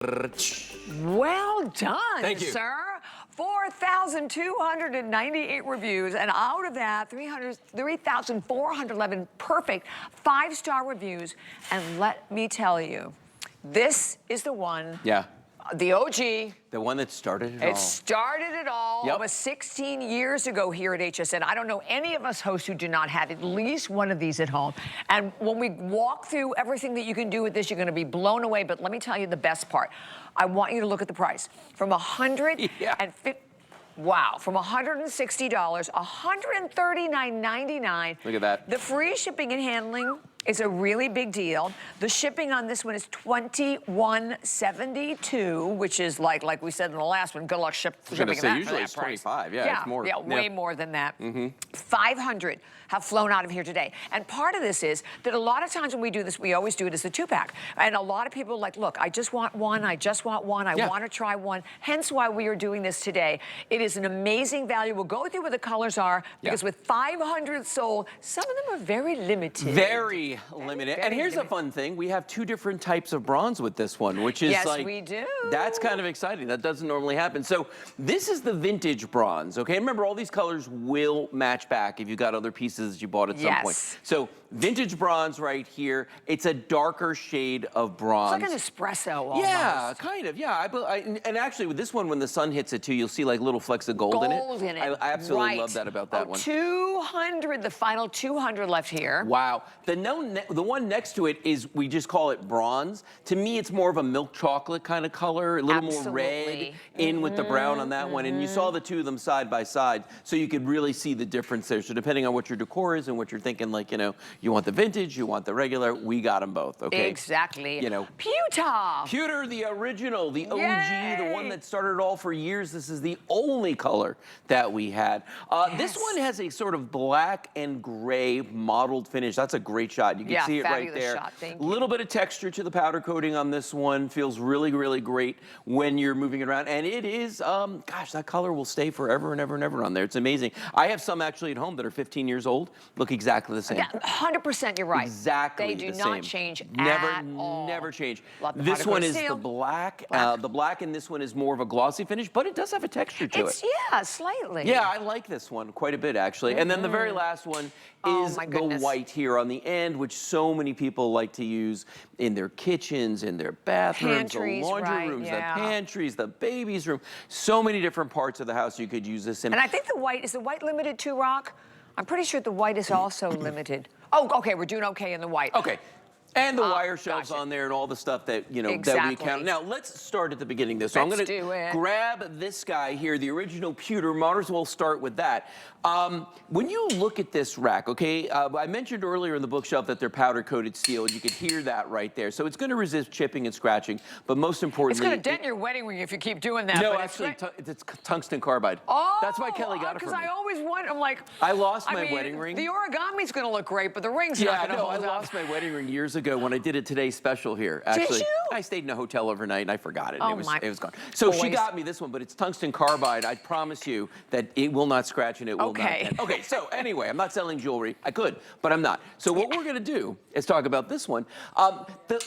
Well done, Thank you, sir. 4,298 reviews, and out of that, 3,411 perfect 5-star reviews. And let me tell you, this is the one. Yeah. The OG. The one that started it all. It started it all almost 16 years ago here at HSN. I don't know any of us hosts who do not have at least one of these at home. And when we walk through everything that you can do with this, you're going to be blown away. But let me tell you the best part. I want you to look at the price. From $150. Wow, from $160, $139.99. Look at that. The free shipping and handling is a really big deal. The shipping on this one is $21.72, which is like we said in the last one, good luck shipping that usually it's $25. Yeah, it's more. Yeah, way more than that. 500 have flown out of here today. And part of this is that a lot of times when we do this, we always do it as a 2-pack. And a lot of people are like, look, I just want one, I just want one, I want to try one. Hence why we are doing this today. It is an amazing value. We'll go through what the colors are, because with 500 sold, some of them are very limited. Very limited. And here's a fun thing. We have 2 different types of bronze with this one, which is yes, we do. That's kind of exciting. That doesn't normally happen. So this is the vintage bronze, okay? Remember, all these colors will match back if you got other pieces that you bought at some point. So vintage bronze right here. It's a darker shade of bronze. It's like an espresso almost. Yeah, kind of. Yeah, and actually with this one, when the sun hits it too, you'll see like little flecks of gold in it. I absolutely love that about that one. 200, the final 200 left here. Wow. The one next to it is, we just call it bronze. To me, it's more of a milk chocolate kind of color, a little more red in with the brown on that one. And you saw the 2 of them side by side, so you could really see the difference there. So depending on what your decor is and what you're thinking, like, you know, you want the vintage, you want the regular, we got them both, okay? Exactly. You know. Pewter. Pewter, the original, the OG, the one that started it all for years. This is the only color that we had. This one has a sort of black and gray mottled finish. That's a great shot. You can see it right there. Shot. Thank a you. little bit of texture to the powder coating on this one. Feels really, really great when you're moving it around. And it is, gosh, that color will stay forever and ever and ever on there. It's amazing. I have some actually at home that are 15 years old. Look exactly the same. Yeah, 100% you're right. Exactly the same. They do not change at all. Never change. This one is the black. The black in this one is more of a glossy finish, but it does have a texture to it. Yeah, slightly. Yeah, I like this one quite a bit, actually. And then the very last one is the white here on the end, which so many people like to use in their kitchens, in their bathrooms, the laundry rooms, the pantries, the baby's room. So many different parts of the house you could use this in. And I think the white, is the white limited too, Rock? I'm pretty sure the white is also limited. Oh, okay, we're doing okay in the white. Okay. And the wire shelves on there and all the stuff that, you know, that we count. Now, let's start at the beginning of this. So I'm going to grab this guy here, the original pewter. Might as well start with that. When you look at this rack, okay, I mentioned earlier in the bookshelf that they're powder-coated steel, and you could hear that right there. So it's going to resist chipping and scratching, but most importantly... It's going to dent your wedding ring if you keep doing that. No, actually, it's tungsten carbide. Oh! That's why Kelly got it for me. Because I always wonder, I'm like... I lost my wedding ring. The origami's going to look great, but the ring's not going to hold up. I lost my wedding ring years ago when I did a Today Special here. Actually, did you? I stayed in a hotel overnight and I forgot it. Oh, it was gone. So she got me this one, but it's tungsten carbide. I promise you that it will not scratch and it will not dent. Okay, so anyway, I'm not selling jewelry. I could, but I'm not. So what we're going to do is talk about this one.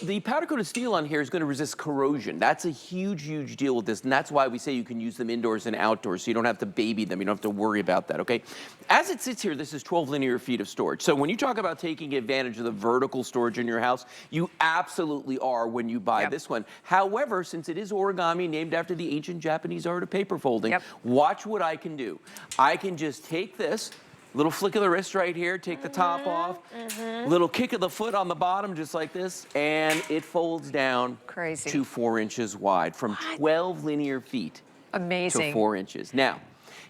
The powder-coated steel on here is going to resist corrosion. That's a huge, huge deal with this, and that's why we say you can use them indoors and outdoors, so you don't have to baby them. You don't have to worry about that, okay? As it sits here, this is 12 linear feet of storage. So when you talk about taking advantage of the vertical storage in your house, you absolutely are when you buy this one. However, since it is origami, named after the ancient Japanese art of paper folding, watch what I can do. I can just take this, little flick of the wrist right here, take the top off, little kick of the foot on the bottom just like this, and it folds down to 4 inches wide from 12 linear feet to 4 inches. Now,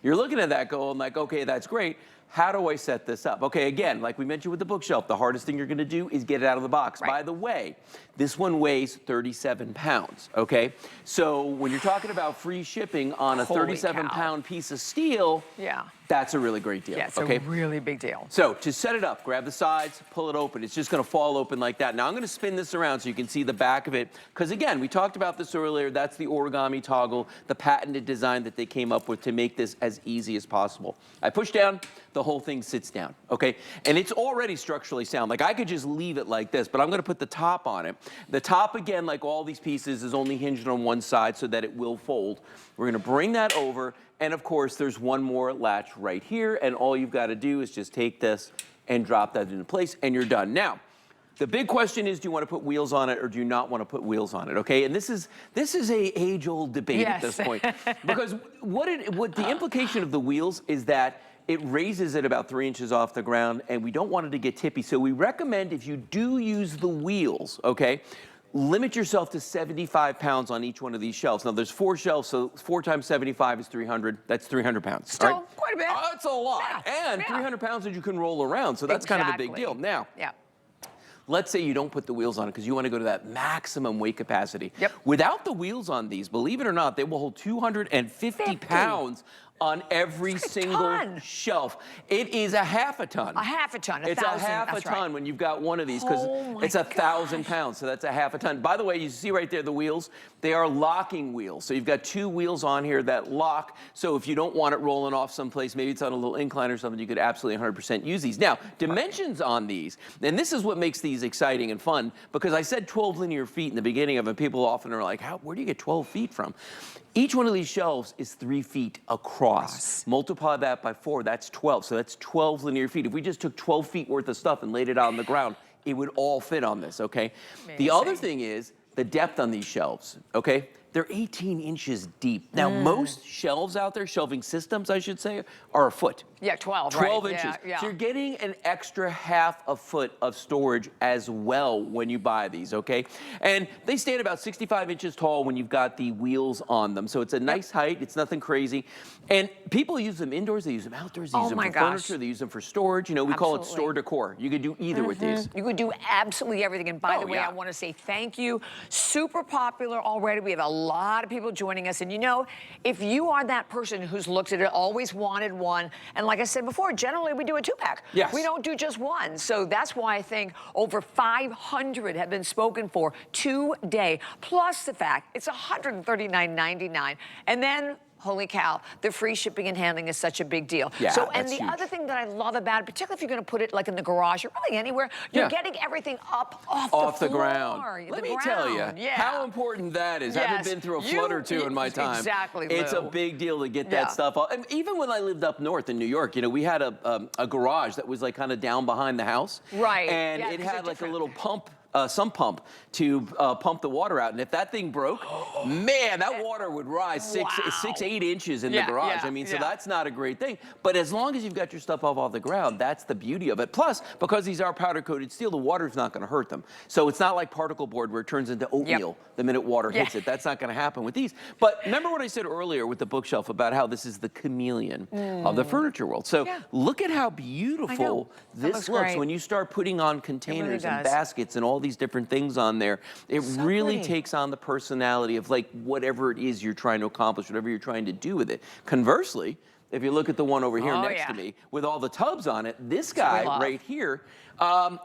you're looking at that going like, okay, that's great. How do I set this up? Okay, again, like we mentioned with the bookshelf, the hardest thing you're gonna do is get it out of the box. By the way, this one weighs 37 pounds, okay? So when you're talking about free shipping on a 37-pound piece of steel, that's a really great deal. Yeah, it's a really big deal. So to set it up, grab the sides, pull it open. It's just gonna fall open like that. Now I'm gonna spin this around so you can see the back of it, because again, we talked about this earlier. That's the origami toggle, the patented design that they came up with to make this as easy as possible. I push down, the the whole thing sits down, okay? And it's already structurally sound. Like I could just leave it like this, but I'm gonna put the top on it. The top, again, like all these pieces, is only hinged on one side so that it will fold. We're gonna bring that over, and of course, there's one more latch right here, and all you've gotta do is just take this and drop that into place, and you're done. Now, the big question is, do you want to put wheels on it or do you not want to put wheels on it, okay? And this is a age-old debate at this point. Because what the implication of the wheels is that it raises it about 3 inches off the ground, and we don't want it to get tippy. So we recommend, if you do use the wheels, okay, limit yourself to 75 pounds on each one of these shelves. Now, there's 4 shelves, so 4 times 75 is 300. That's 300 pounds. Still, right? quite a bit. That's a lot. Yeah. And 300 pounds that you can roll around, so that's kind of a big deal. Now, let's say you don't put the wheels on it because you want to go to that maximum weight capacity. Without the wheels on these, believe it or not, they will hold 250 pounds on every single shelf. It is a half a ton. A half a ton, It's a half a ton when you've got one of these, because it's 1,000 pounds, so that's a half a ton. By the way, you see right there the wheels, they are locking wheels. So you've got 2 wheels on here that lock, so if you don't want it rolling off someplace, maybe it's on a little incline or something, you could absolutely 100% use these. Now, dimensions on these, and this is what makes these exciting and fun, because I said 12 linear feet in the beginning of it. People often are like, where do you get 12 feet from? Each one of these shelves is 3 feet across. Multiply that by 4, that's 12. So that's 12 linear feet. If we just took 12 feet worth of stuff and laid it out on the ground, it would all fit on this, okay? Amazing. The other thing is the depth on these shelves, okay? They're 18 inches deep. Now, most shelves out there, shelving systems, I should say, are a foot. Yeah, 12, 12 inches. So you're getting an extra half a foot of storage as well when you buy these, okay? And they stand about 65 inches tall when you've got the wheels on them. So it's a nice height. It's nothing crazy. And people use them indoors. They use them outdoors. They use them for furniture. They use them for storage. You know, we call it store decor. You could do either with these. You could do absolutely everything. And by the way, I want to say thank you. Super popular already. We have a lot of people joining us. And you know, if you are that person who's looked at it, always wanted one, and like I said before, generally we do a 2-pack. We don't do just one. So that's why I think over 500 have been spoken for today. Plus the fact it's $139.99. And then, holy cow, the free shipping and handling is such a big deal. So, and the other thing that I love about it, particularly if you're going to put it like in the garage or really anywhere, you're getting everything up off the ground. Let me tell you how important that is. I haven't been through a flood or two in my time. Exactly, It's a big deal to get that stuff off. And even when I lived up north in New York, you know, we had a garage that was like kind of down behind the house. And it had like a little pump, sump pump to pump the water out. And if that thing broke, man, that water would rise 8 inches in the garage. I mean, so that's not a great thing. But as long as you've got your stuff off the ground, that's the beauty of it. Plus, because these are powder-coated steel, the water's not going to hurt them. So it's not like particle board where it turns into oatmeal the minute water hits it. That's not going to happen with these. But remember what I said earlier with the bookshelf about how this is the chameleon of the furniture world. So look at how beautiful this looks when you start putting on containers and baskets and all these different things on there. It really takes on the personality of like whatever it is you're trying to accomplish, whatever you're trying to do with it. Conversely, if you look at the one over here next to me with all the tubs on it, this guy right here,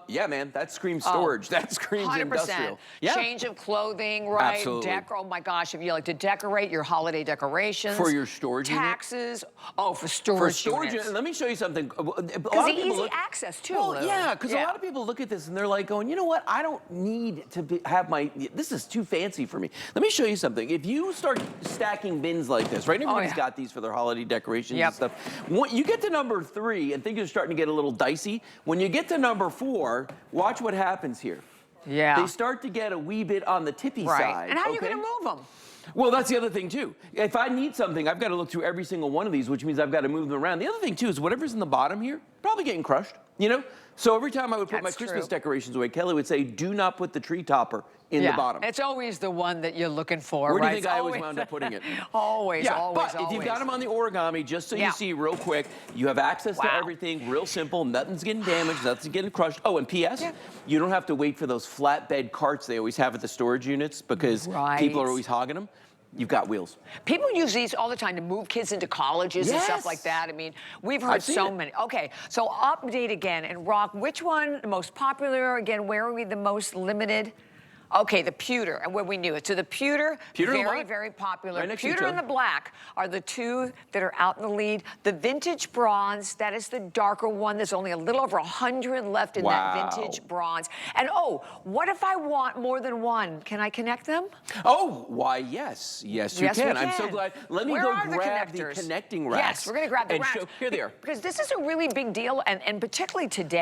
yeah, man, that screams storage. That screams 100%. Industrial. Change of clothing, right? Oh my gosh, if you like to decorate your holiday decorations. For your storage taxes. For storage units. Let me show you something. Because easy access too. Well, yeah, because a lot of people look at this and they're like going, you know what? I don't need to have this is too fancy for me. Let me show you something. If you start stacking bins like this, right? Everybody's got these for their holiday decorations and stuff. When you get to number 3 and things are starting to get a little dicey, when you get to number 4, watch what happens here. They start to get a wee bit on the tippy side. And how are you going to move them? Well, that's the other thing, too. If I need something, I've got to look through every single one of these, which means I've got to move them around. The other thing, too, is whatever's in the bottom here, probably getting crushed, you know? So every time I would put my Christmas decorations away, Kelly would say, do not put the tree topper in the bottom. It's always the one that you're looking for, Where do you think I always wound up putting it? Always. But if you've got them on the Origami, just so you see real quick, you have access to everything, real simple, nothing's getting damaged, nothing's getting crushed. Oh, and P.S., you don't have to wait for those flatbed carts they always have at the storage units because people are always hogging them. You've got wheels. People use these all the time to move kids into colleges and stuff like that. I mean, we've heard so many. Okay, so update again. And Rock, which one the most popular? Again, where are we the most limited? Okay, the pewter, and where we knew it. So the pewter very, very popular. Right next to Pewter each and other. the black are the two that are out in the lead. The vintage bronze, that is the darker one. There's only a little over 100 left in that vintage bronze. And oh, what if I want more than one? Can I connect them? Oh, why, yes. Yes, you can. I'm so glad. Let me go grab the connecting racks. Yes, we're going to grab the racks. Here they are. Because this is a really big deal, and particularly today.